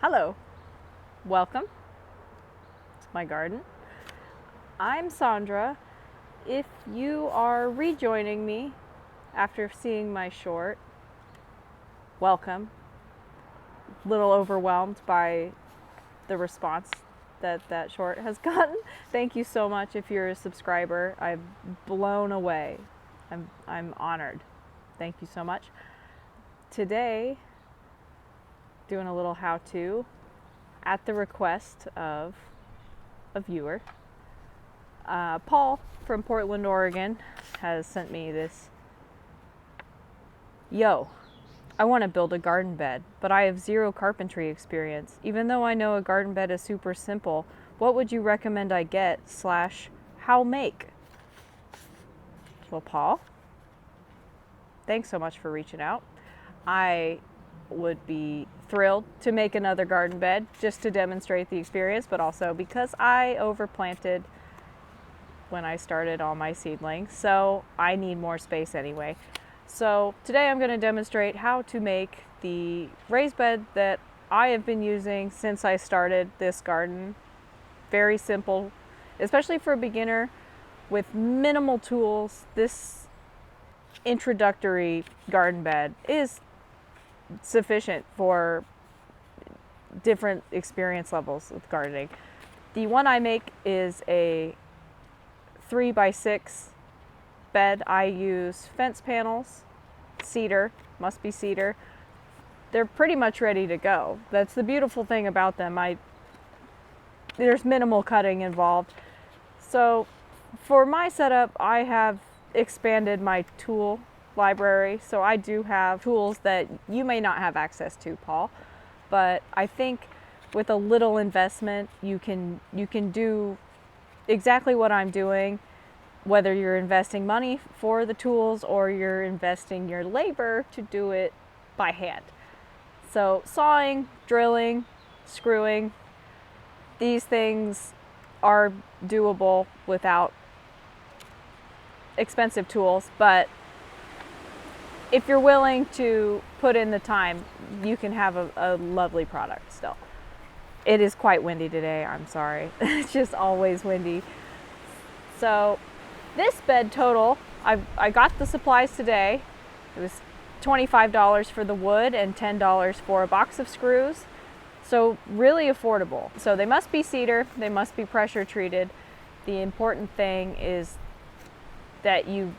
Hello, welcome to my garden. I'm Sandra. If you are rejoining me after seeing my short, welcome. A little overwhelmed by the response that short has gotten. Thank you so much if you're a subscriber. I'm blown away. I'm honored. Thank you so much. Today, doing a little how-to at the request of a viewer. Paul from Portland, Oregon has sent me this. Yo, I want to build a garden bed, but I have zero carpentry experience. Even though I know a garden bed is super simple, what would you recommend I get / how make? Well, Paul, thanks so much for reaching out. I would be thrilled to make another garden bed just to demonstrate the experience, but also because I overplanted when I started all my seedlings, so I need more space anyway. So today I'm going to demonstrate how to make the raised bed that I have been using since I started this garden. Very simple, especially for a beginner with minimal tools. This introductory garden bed is sufficient for different experience levels with gardening. The one I make is a 3x6 bed. I use fence panels, cedar, must be cedar. They're pretty much ready to go. That's the beautiful thing about them. There's minimal cutting involved. So for my setup, I have expanded my tool library, so I do have tools that you may not have access to, Paul, but I think with a little investment you can do exactly what I'm doing, whether you're investing money for the tools or you're investing your labor to do it by hand. So sawing, drilling, screwing, these things are doable without expensive tools, but if you're willing to put in the time, you can have a lovely product still. It is quite windy today, I'm sorry. It's just always windy. So this bed total, I got the supplies today. It was $25 for the wood and $10 for a box of screws. So really affordable. So they must be cedar, they must be pressure treated. The important thing is that you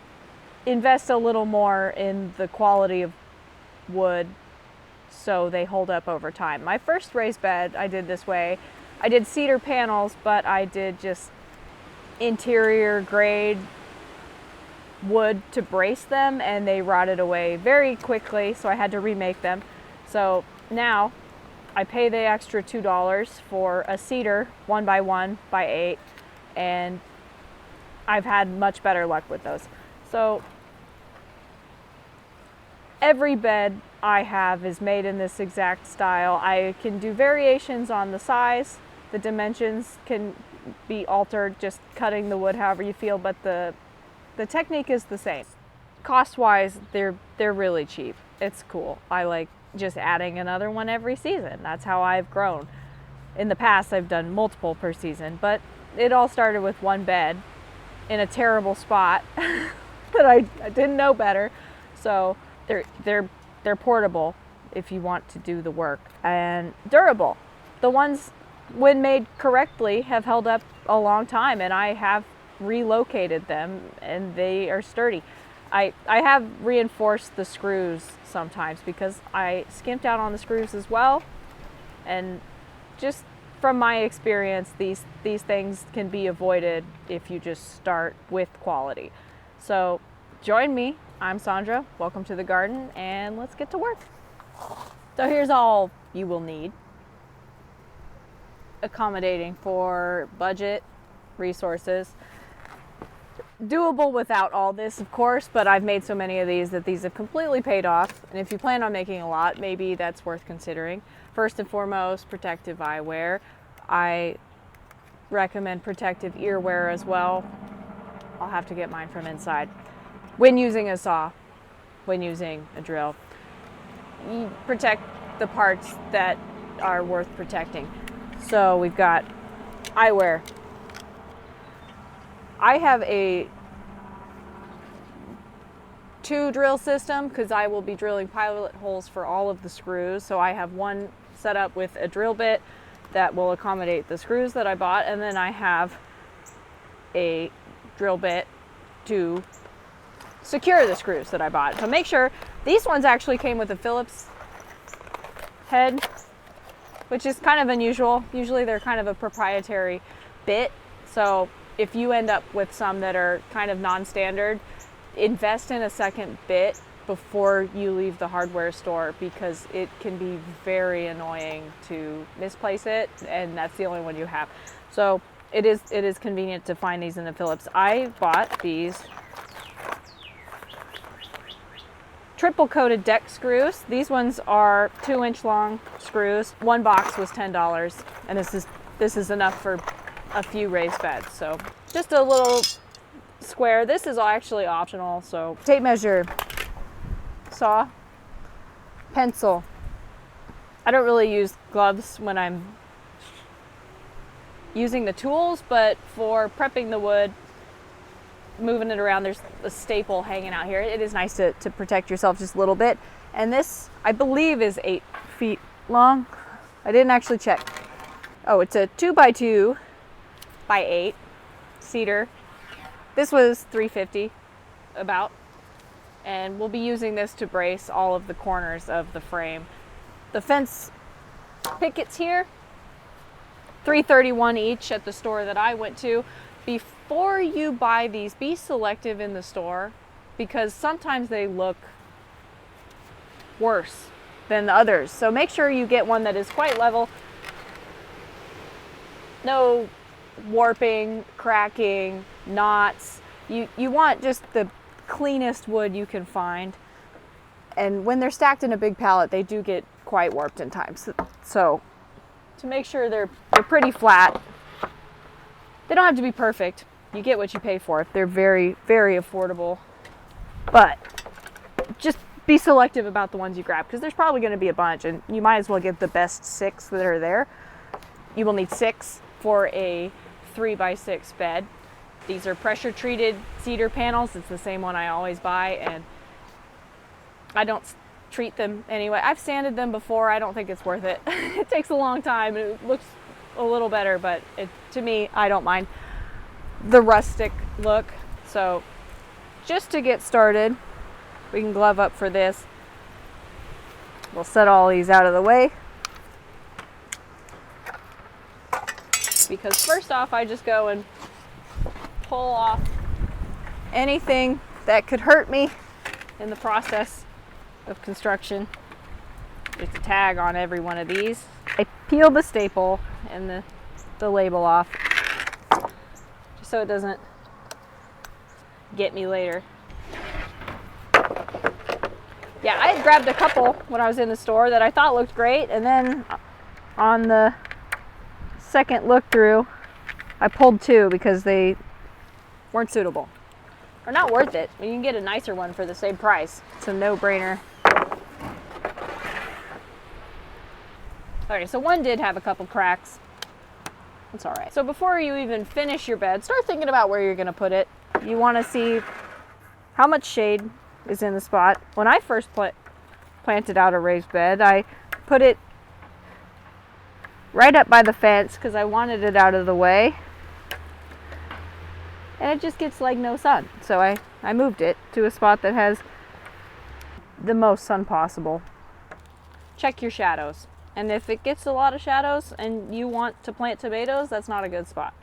invest a little more in the quality of wood so they hold up over time. My first raised bed I did this way. I did cedar panels, but I did just interior grade wood to brace them, and they rotted away very quickly, so I had to remake them. So now I pay the extra $2 for a cedar 1x1x8, and I've had much better luck with those. So every bed I have is made in this exact style. I can do variations on the size. The dimensions can be altered, just cutting the wood however you feel, but the technique is the same. Cost-wise, they're really cheap. It's cool. I like just adding another one every season. That's how I've grown. In the past, I've done multiple per season, but it all started with one bed in a terrible spot that I didn't know better. So they're portable if you want to do the work, and durable. The ones, when made correctly, have held up a long time, and I have relocated them and they are sturdy. I have reinforced the screws sometimes because I skimped out on the screws as well, and just from my experience, these things can be avoided if you just start with quality. So join me. I'm Sandra. Welcome to the garden, and let's get to work. So here's all you will need, accommodating for budget, resources. Doable without all this, of course, but I've made so many of these that these have completely paid off. And if you plan on making a lot, maybe that's worth considering. First and foremost, protective eyewear. I recommend protective earwear as well. I'll have to get mine from inside. When using a saw, when using a drill, you protect the parts that are worth protecting. So we've got eyewear. I have a 2 drill system because I will be drilling pilot holes for all of the screws. So I have one set up with a drill bit that will accommodate the screws that I bought, and then I have a drill bit to secure the screws that I bought. So make sure, these ones actually came with a Phillips head, which is kind of unusual. Usually they're kind of a proprietary bit. So if you end up with some that are kind of non-standard, invest in a second bit before you leave the hardware store, because it can be very annoying to misplace it, and that's the only one you have. So it is convenient to find these in the Phillips. I bought these triple coated deck screws. These ones are 2-inch long screws. One box was $10, and this is enough for a few raised beds. So just a little square. This is actually optional. So tape measure, saw, pencil. I don't really use gloves when I'm using the tools, but for prepping the wood, moving it around, there's a staple hanging out here. It is nice to protect yourself just a little bit. And this, I believe, is 8 feet long. I didn't actually check. Oh, it's a 2x2 by 8 cedar. This was $3.50 about, and we'll be using this to brace all of the corners of the frame. The fence pickets here, $3.31 each at the store that I went to. Before you buy these, be selective in the store, because sometimes they look worse than the others. So make sure you get one that is quite level. No warping, cracking, knots. You want just the cleanest wood you can find. And when they're stacked in a big pallet, they do get quite warped in times. So to make sure they're pretty flat. They don't have to be perfect. You get what you pay for. They're very, very affordable. But just be selective about the ones you grab, because there's probably going to be a bunch, and you might as well get the best 6 that are there. You will need 6 for a 3x6 bed. These are pressure treated cedar panels. It's the same one I always buy, and I don't treat them anyway. I've sanded them before. I don't think it's worth it. It takes a long time, and it looks a little better, but to me, I don't mind the rustic look. So just to get started, we can glove up for this. We'll set all these out of the way, because first off, I just go and pull off anything that could hurt me in the process of construction. There's a tag on every one of these. I peel the staple and the label off, just so it doesn't get me later. Yeah, I had grabbed a couple when I was in the store that I thought looked great, and then on the second look through, I pulled 2 because they weren't suitable. Or not worth it. You can get a nicer one for the same price. It's a no-brainer. Okay, so one did have a couple cracks. It's all right. So before you even finish your bed, start thinking about where you're going to put it. You want to see how much shade is in the spot. When I first planted out a raised bed, I put it right up by the fence because I wanted it out of the way. And it just gets like no sun. So I moved it to a spot that has the most sun possible. Check your shadows. And if it gets a lot of shadows and you want to plant tomatoes, that's not a good spot.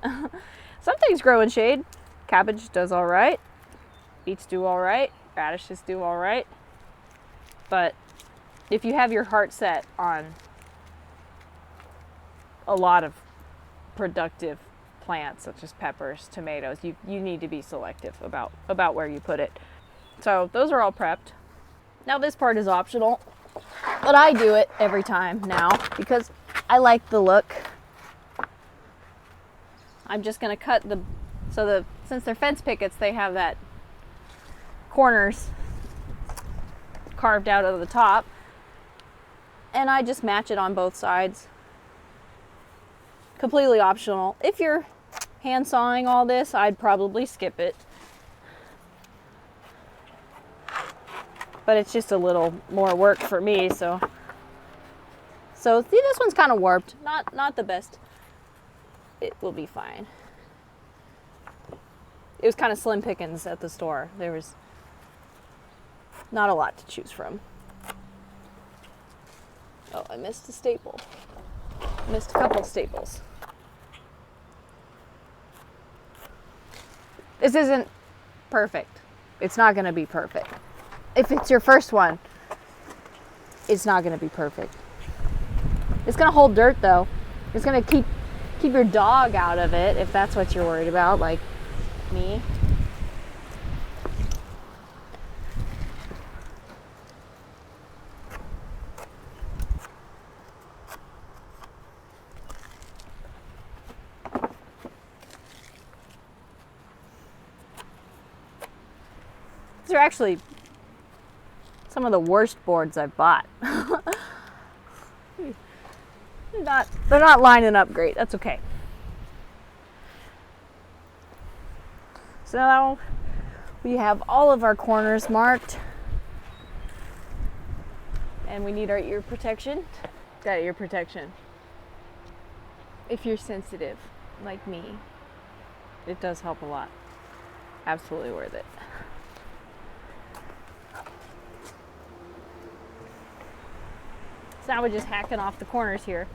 Some things grow in shade. Cabbage does all right. Beets do all right. Radishes do all right. But if you have your heart set on a lot of productive plants, such as peppers, tomatoes, you need to be selective about where you put it. So those are all prepped. Now this part is optional, but I do it every time now because I like the look. I'm just going to cut since they're fence pickets, they have that corners carved out of the top, and I just match it on both sides completely optional. If you're hand sawing all this, I'd probably skip it. But it's just a little more work for me, so see, this one's kind of warped. Not the best. It will be fine. It was kind of slim pickings at the store. There was not a lot to choose from. Oh, I missed a staple. Missed a couple staples. This isn't perfect. It's not going to be perfect. If it's your first one, it's not going to be perfect. It's going to hold dirt though. It's going to keep your dog out of it if that's what you're worried about, like me. These are actually some of the worst boards I've bought. They're not lining up great. That's okay. So now we have all of our corners marked. And we need our ear protection. Got ear protection. If you're sensitive, like me, it does help a lot. Absolutely worth it. So now we're just hacking off the corners here.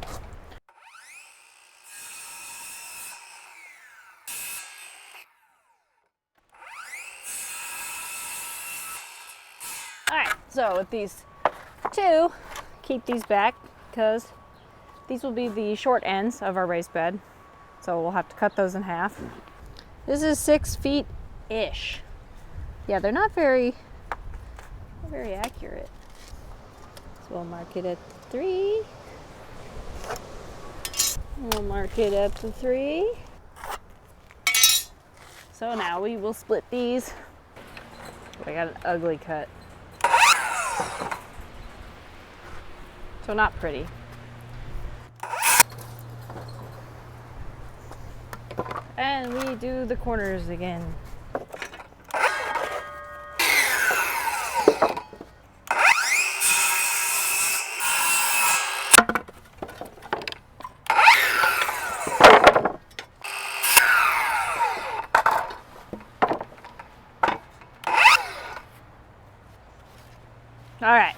Alright, so with these two, keep these back because these will be the short ends of our raised bed. So we'll have to cut those in half. This is 6 feet-ish. Yeah, they're not very accurate. So we'll mark it at 3. We'll mark it at the 3. So now we will split these. I got an ugly cut. So not pretty. And we do the corners again. All right.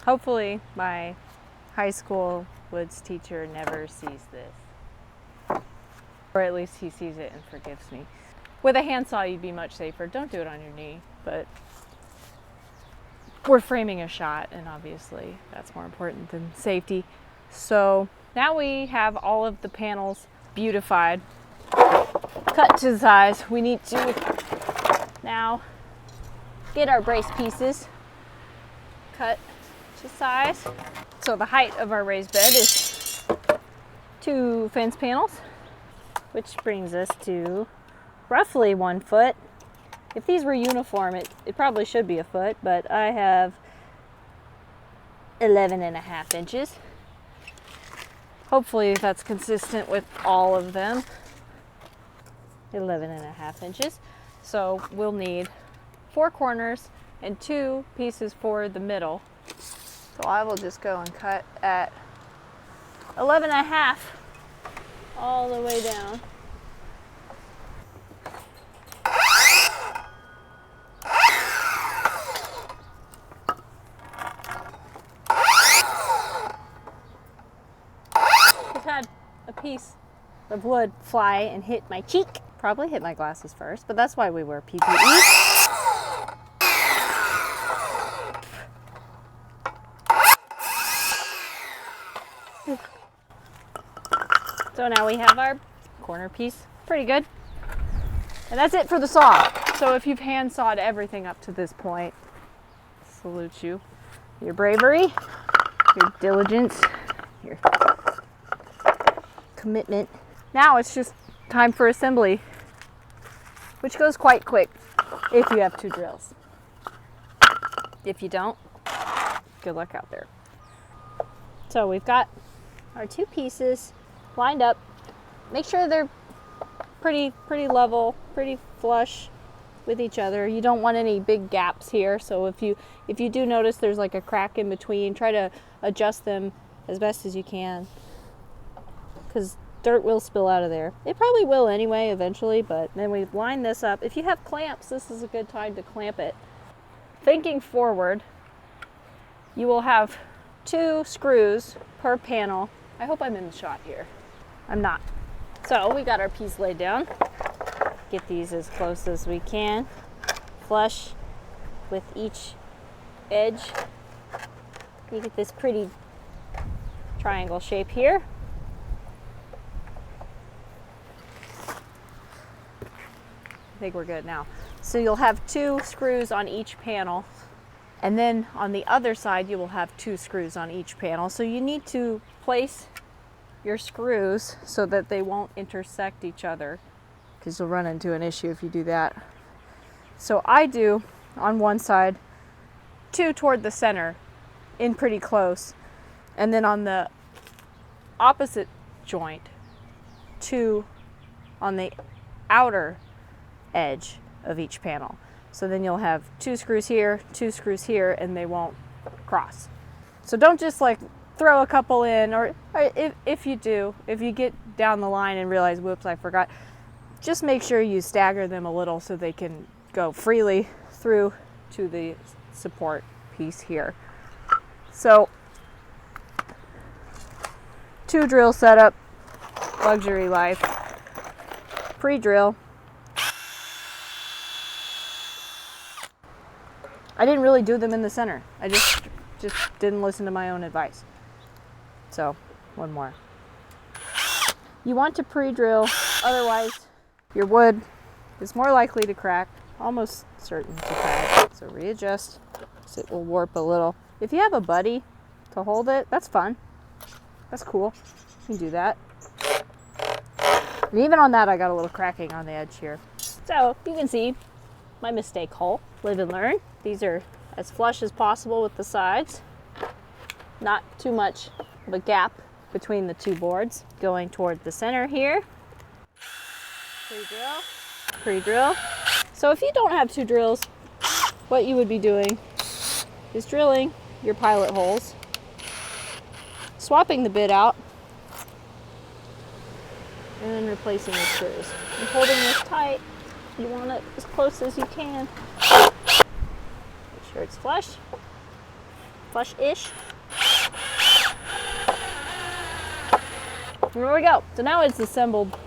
Hopefully my high school woods teacher never sees this. Or at least he sees it and forgives me. With a handsaw, you'd be much safer. Don't do it on your knee, but we're framing a shot, and obviously that's more important than safety. So now we have all of the panels beautified, cut to size. We need to now get our brace pieces cut to size. So the height of our raised bed is 2 fence panels, which brings us to roughly 1 foot. If these were uniform, it probably should be a foot, but I have 11.5 inches. Hopefully that's consistent with all of them. 11.5 inches. So we'll need 4 corners and 2 pieces for the middle. So I will just go and cut at 11.5 all the way down. Just had a piece of wood fly and hit my cheek. Probably hit my glasses first, but that's why we wear PPE. So now we have our corner piece. Pretty good. And that's it for the saw. So if you've hand sawed everything up to this point, salute you. Your bravery, your diligence, your commitment. Now it's just time for assembly, which goes quite quick if you have 2 drills. If you don't, good luck out there. So we've got our two pieces lined up. Make sure they're pretty level, pretty flush with each other. You don't want any big gaps here, so if you do notice there's like a crack in between, try to adjust them as best as you can, because dirt will spill out of there. It probably will anyway eventually, but then we line this up. If you have clamps, this is a good time to clamp it. Thinking forward, you will have 2 screws per panel. I hope I'm in the shot here. I'm not. So we got our piece laid down. Get these as close as we can, flush with each edge. You get this pretty triangle shape here. I think we're good now. So you'll have 2 screws on each panel, and then on the other side you will have 2 screws on each panel. So you need to place your screws so that they won't intersect each other, because you'll run into an issue if you do that. So I do on one side 2 toward the center in pretty close, and then on the opposite joint 2 on the outer edge of each panel. So then you'll have 2 screws here, 2 screws here, and they won't cross. So don't just like throw a couple in, or if you do, if you get down the line and realize, whoops, I forgot, just make sure you stagger them a little so they can go freely through to the support piece here. So 2 drill setup, luxury life, pre-drill. I didn't really do them in the center. I just didn't listen to my own advice. So, one more. You want to pre-drill, otherwise your wood is more likely to crack, almost certain to crack. So readjust, so it will warp a little. If you have a buddy to hold it, that's fun. That's cool. You can do that. And even on that, I got a little cracking on the edge here. So you can see my mistake hole. Live and learn. These are as flush as possible with the sides. Not too much of a gap between the 2 boards. Going toward the center here. Pre-drill. Pre-drill. So if you don't have 2 drills, what you would be doing is drilling your pilot holes, swapping the bit out, and then replacing the screws. And holding this tight, you want it as close as you can. Make sure it's flush. Flush-ish. There we go. So now it's assembled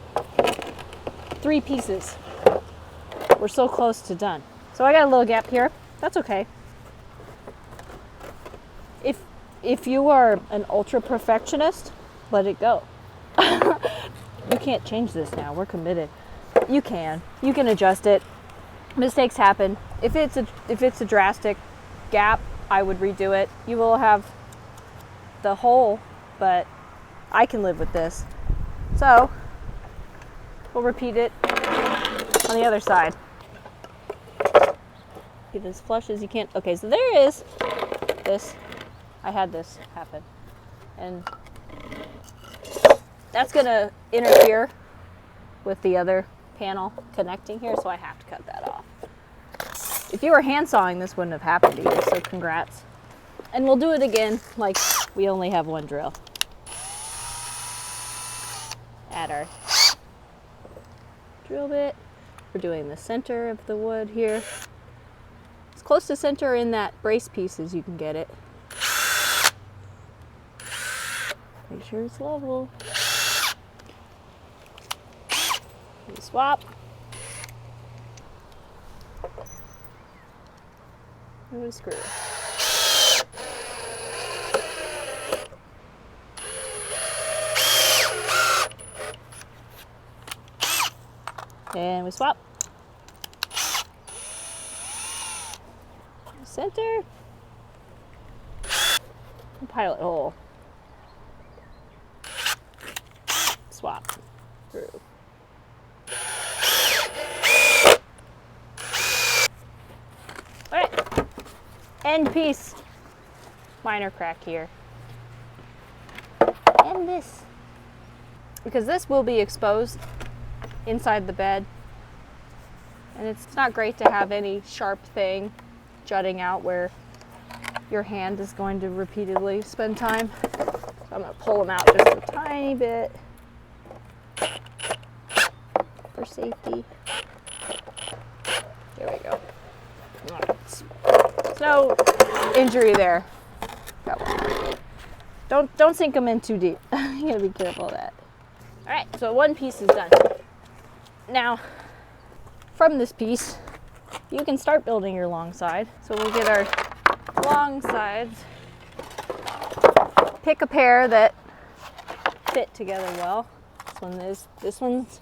3 pieces. We're so close to done. So I got a little gap here. That's okay. If you are an ultra perfectionist, let it go. You can't change this now. We're committed. You can adjust it. Mistakes happen. If it's a drastic gap, I would redo it. You will have the hole, but I can live with this. So we'll repeat it on the other side. Get as flush as you can. Okay, so there is this. I had this happen, and that's gonna interfere with the other panel connecting here, so I have to cut that off. If you were hand sawing, this wouldn't have happened to you, so congrats. And we'll do it again like we only have 1 drill. Add our drill bit. We're doing the center of the wood here. As close to center in that brace piece as you can get it. Make sure it's level. We swap. And we screw. And we swap. Center. And pilot hole. Swap. Through. Alright. End piece. Minor crack here. and this. Because this will be exposed inside the bed. And it's not great to have any sharp thing jutting out where your hand is going to repeatedly spend time. So I'm going to pull them out just a tiny bit for safety. There we go. So, no injury there. Don't sink them in too deep. You gotta be careful of that. All right, so one piece is done. Now, from this piece, you can start building your long side. So we'll get our long sides. Pick a pair that fit together well. This one's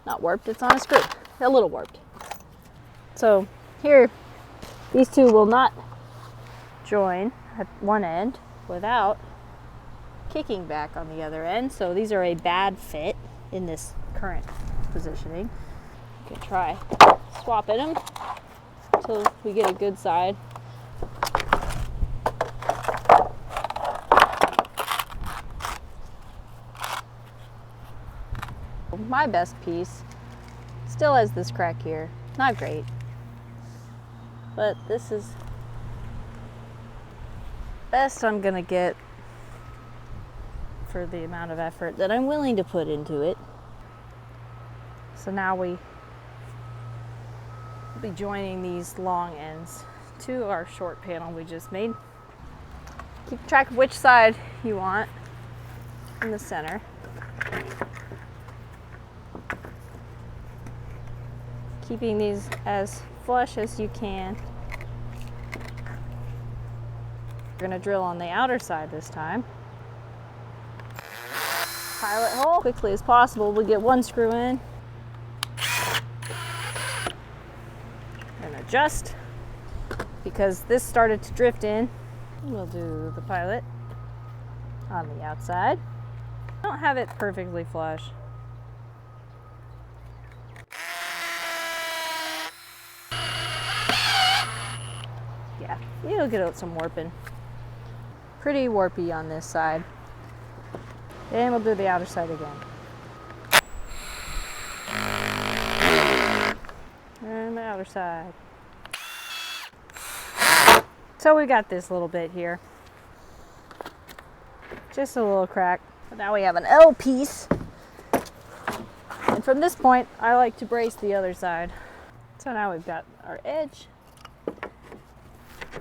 not warped, it's on a screw. A little warped. So here, these two will not join at one end without kicking back on the other end. So these are a bad fit in this current positioning. You can try swapping them until we get a good side. My best piece still has this crack here. Not great, but this is best I'm gonna get for the amount of effort that I'm willing to put into it. So now we'll be joining these long ends to our short panel we just made. Keep track of which side you want in the center. Keeping these as flush as you can. We're gonna drill on the outer side this time. Pilot hole quickly as possible. We'll get one screw in. And adjust because this started to drift in. We'll do the pilot on the outside. Don't have it perfectly flush. Yeah, you'll get some warping. Pretty warpy on this side. And we'll do the outer side again. And the outer side. So we got this little bit here. Just a little crack. But now we have an L piece. And from this point, I like to brace the other side. So now we've got our edge.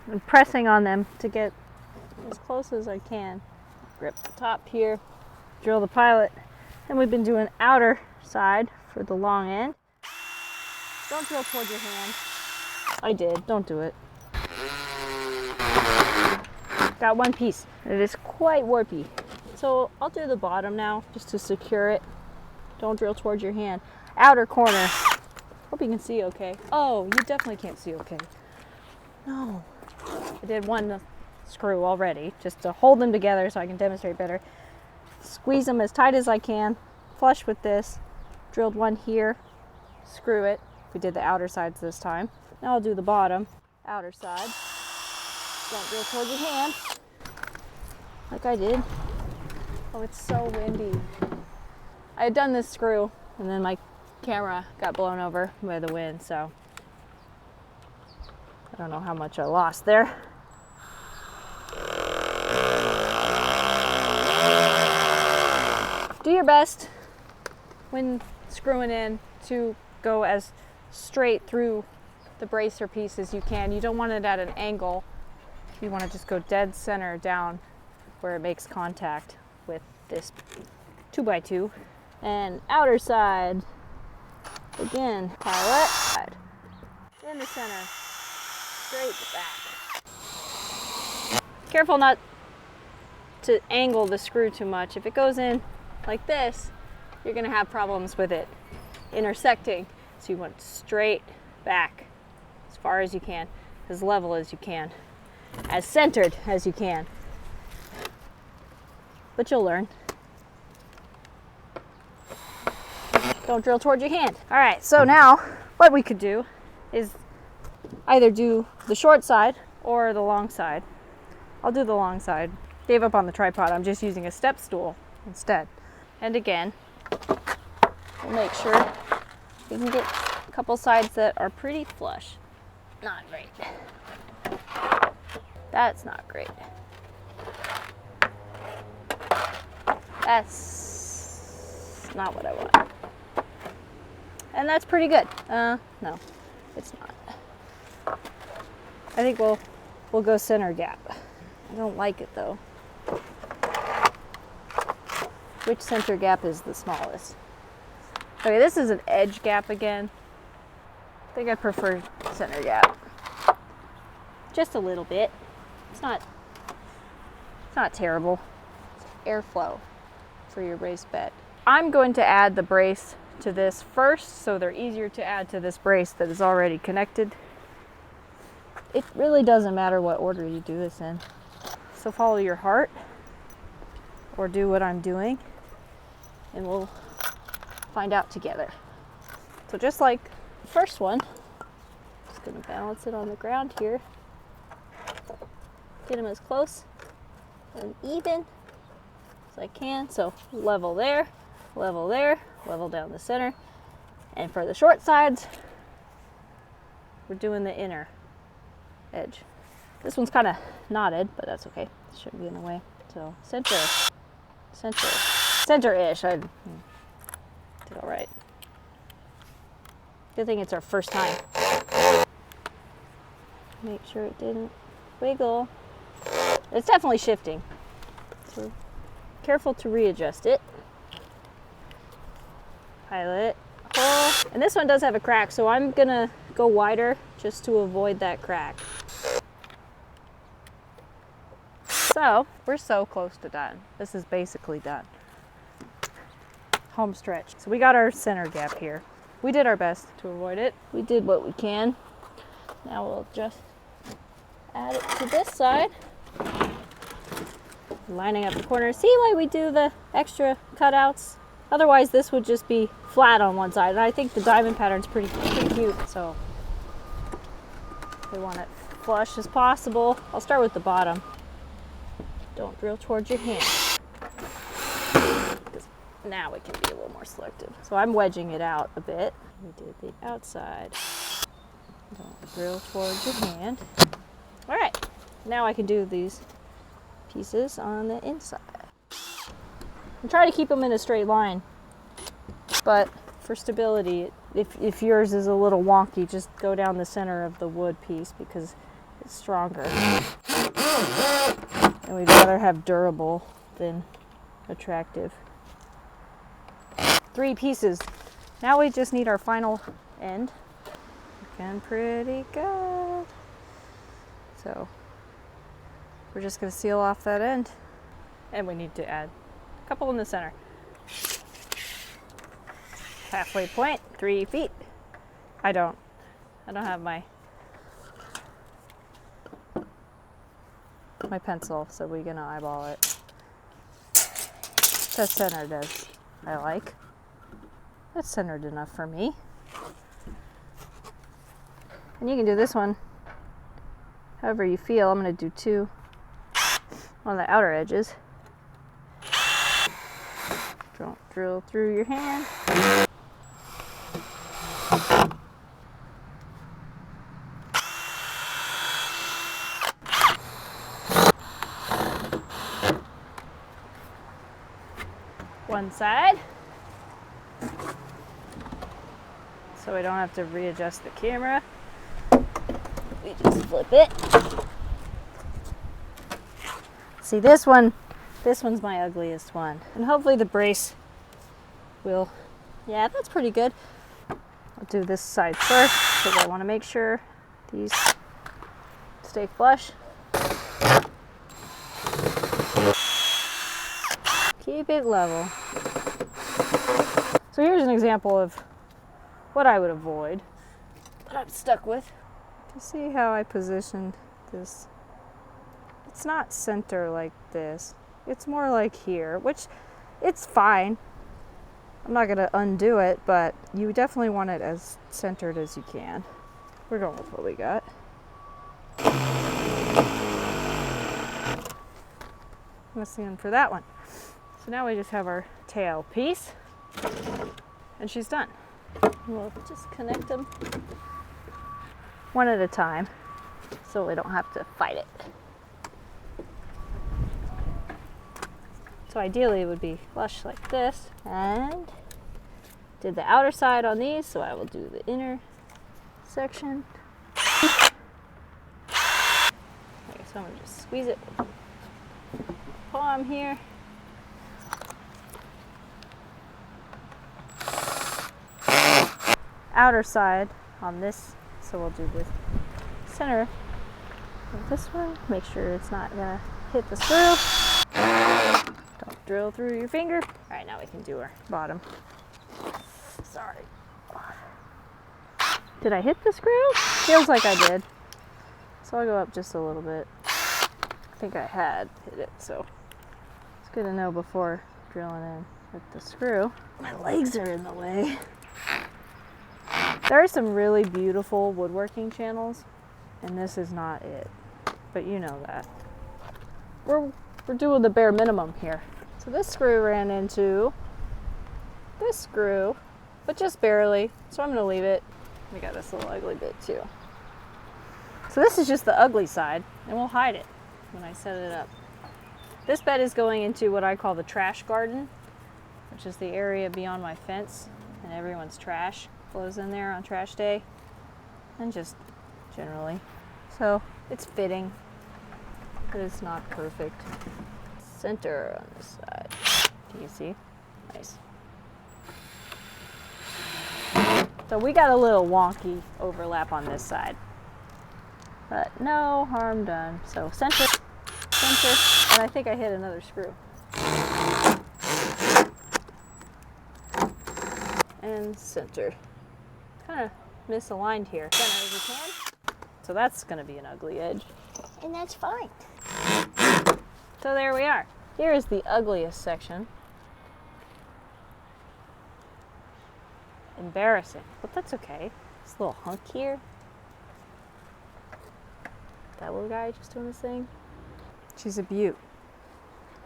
I'm pressing on them to get as close as I can. Grip the top here, drill the pilot, and we've been doing outer side for the long end. Don't drill towards your hand. I did, don't do it. Got one piece. It is quite warpy. So I'll do the bottom now just to secure it. Don't drill towards your hand. Outer corner. Hope you can see okay. Oh, you definitely can't see okay. No. I did one screw already just to hold them together so I can demonstrate better. Squeeze them as tight as I can. Flush with this. Drilled one here. Screw it. We did the outer sides this time. Now I'll do the bottom. Outer side. Don't drill towards your hand. Like I did. Oh, it's so windy. I had done this screw and then my camera got blown over by the wind, so I don't know how much I lost there. Do your best when screwing in to go as straight through the bracer piece as you can. You don't want it at an angle. You want to just go dead center down where it makes contact with this 2x2. And outer side, again, pilot, side, in the center, straight back. Careful not to angle the screw too much. If it goes in like this, you're gonna have problems with it intersecting. So you want straight back as far as you can, as level as you can, as centered as you can. But you'll learn. Don't drill towards your hand. All right, so now what we could do is either do the short side or the long side. I'll do the long side. gave up on the tripod. I'm just using a step stool instead. And again, we'll make sure we can get a couple sides that are pretty flush. Not great. That's not great. That's not what I want. And that's pretty good. No, it's not. I think we'll go center gap. I don't like it though. Which center gap is the smallest? Okay, this is an edge gap again. I think I prefer center gap. Just a little bit. It's not terrible. It's airflow for your raised bed. I'm going to add the brace to this first, so they're easier to add to this brace that is already connected. It really doesn't matter what order you do this in. So follow your heart, or do what I'm doing, and we'll find out together. So just like the first one, just gonna balance it on the ground here. Get them as close and even as I can. So level there, level down the center. And for the short sides, we're doing the inner edge. This one's kind of knotted, but that's okay. It shouldn't be in the way. So center-ish. I did all right. Good thing it's our first time. Make sure it didn't wiggle. It's definitely shifting. So careful to readjust it. Pilot, hole. And this one does have a crack, so I'm gonna go wider just to avoid that crack. So, we're so close to done. This is basically done. Home stretch. So we got our center gap here. We did our best to avoid it. We did what we can. Now we'll just add it to this side. Lining up the corners. See why we do the extra cutouts? Otherwise this would just be flat on one side. And I think the diamond pattern's pretty cute. So we want it flush as possible. I'll start with the bottom. Don't drill towards your hand. Because now it can be a little more selective. So I'm wedging it out a bit. We did the outside. Don't drill towards your hand. All right, now I can do these pieces on the inside. And try to keep them in a straight line. But for stability, if yours is a little wonky, just go down the center of the wood piece because it's stronger. And we'd rather have durable than attractive. 3 pieces. Now we just need our final end. Looking pretty good. So we're just going to seal off that end. And we need to add a couple in the center. Halfway point, 3 feet. I don't have my pencil, so we're gonna eyeball it. That's centered as I like. That's centered enough for me. And you can do this one however you feel. I'm gonna do 2 on the outer edges. Don't drill through your hand. One side, so we don't have to readjust the camera. We just flip it. See, this one's my ugliest one, and hopefully the brace will, yeah, that's pretty good. I'll do this side first because I want to make sure these stay flush. Keep it level. So here's an example of what I would avoid, that I'm stuck with. You see how I positioned this? It's not center like this. It's more like here, which it's fine. I'm not gonna undo it, but you definitely want it as centered as you can. We're going with what we got. Missing for that one. So now we just have our tail piece, and she's done. We'll just connect them one at a time so we don't have to fight it. So ideally it would be flush like this, and did the outer side on these, so I will do the inner section. Okay, so I'm gonna just squeeze it with the palm here. Outer side on this, so we'll do the center of this one. Make sure it's not gonna hit the screw. Don't drill through your finger. All right, now we can do our bottom. Sorry. Did I hit the screw? Feels like I did. So I'll go up just a little bit. I think I had hit it, so it's good to know before drilling in with the screw. My legs are in the way. There are some really beautiful woodworking channels, and this is not it. But you know that. We're doing the bare minimum here. So this screw ran into this screw, but just barely. So I'm gonna leave it. We got this little ugly bit too. So this is just the ugly side, and we'll hide it when I set it up. This bed is going into what I call the trash garden, which is the area beyond my fence, and everyone's trash flows in there on trash day, and just generally. So it's fitting, but it's not perfect. Center on this side. Can you see? Nice. So we got a little wonky overlap on this side, but no harm done. So center, and I think I hit another screw. And center. Kind of misaligned here. Center as you can. So that's going to be an ugly edge, and that's fine. So there we are. Here is the ugliest section. Embarrassing, but that's okay. This little hunk here. That little guy just doing this thing. She's a beaut.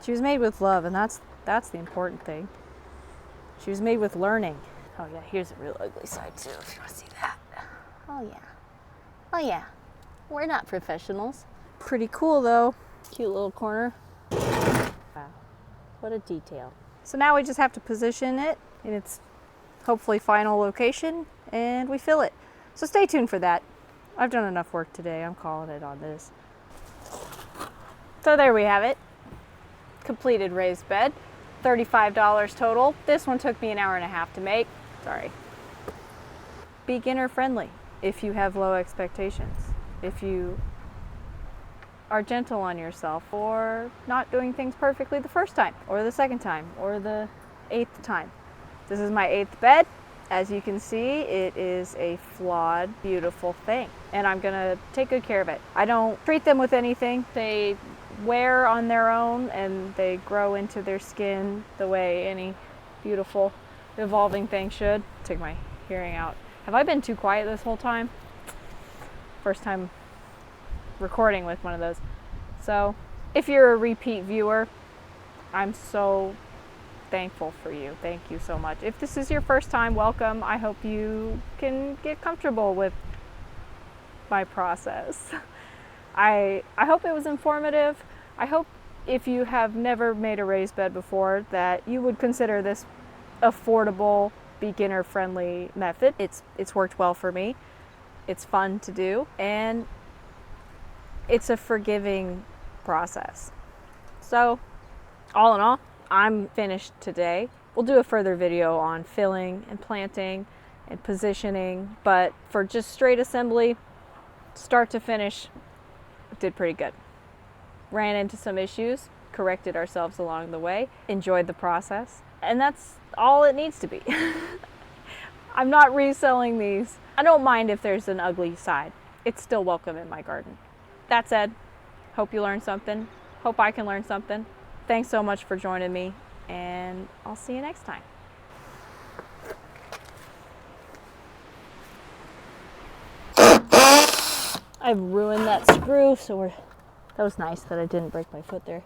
She was made with love, and that's the important thing. She was made with learning. Oh yeah, here's a real ugly side too, if you want to see that. Oh yeah. Oh yeah. We're not professionals. Pretty cool though. Cute little corner. Wow. What a detail. So now we just have to position it in its hopefully final location, and we fill it. So stay tuned for that. I've done enough work today. I'm calling it on this. So there we have it. Completed raised bed. $35 total. This one took me an hour and a half to make. Sorry. Beginner friendly if you have low expectations. If you are gentle on yourself, or not doing things perfectly the first time, or the second time, or the 8th time. This is my 8th bed. As you can see, it is a flawed, beautiful thing, and I'm gonna take good care of it. I don't treat them with anything. They wear on their own, and they grow into their skin the way any beautiful, evolving thing should. Take my hearing out. Have I been too quiet this whole time? First time recording with one of those. So if you're a repeat viewer, I'm so thankful for you. Thank you so much. If this is your first time, welcome. I hope you can get comfortable with my process. I hope it was informative. I hope if you have never made a raised bed before that you would consider this affordable, beginner-friendly method. It's worked well for me. It's fun to do, and it's a forgiving process. So all in all, I'm finished today. We'll do a further video on filling and planting and positioning, but for just straight assembly, start to finish, did pretty good. Ran into some issues, corrected ourselves along the way, enjoyed the process, and that's all it needs to be. I'm not reselling these. I don't mind if there's an ugly side. It's still welcome in my garden. That said, hope you learned something. Hope I can learn something. Thanks so much for joining me, and I'll see you next time. I've ruined that screw, so that was nice that I didn't break my foot there.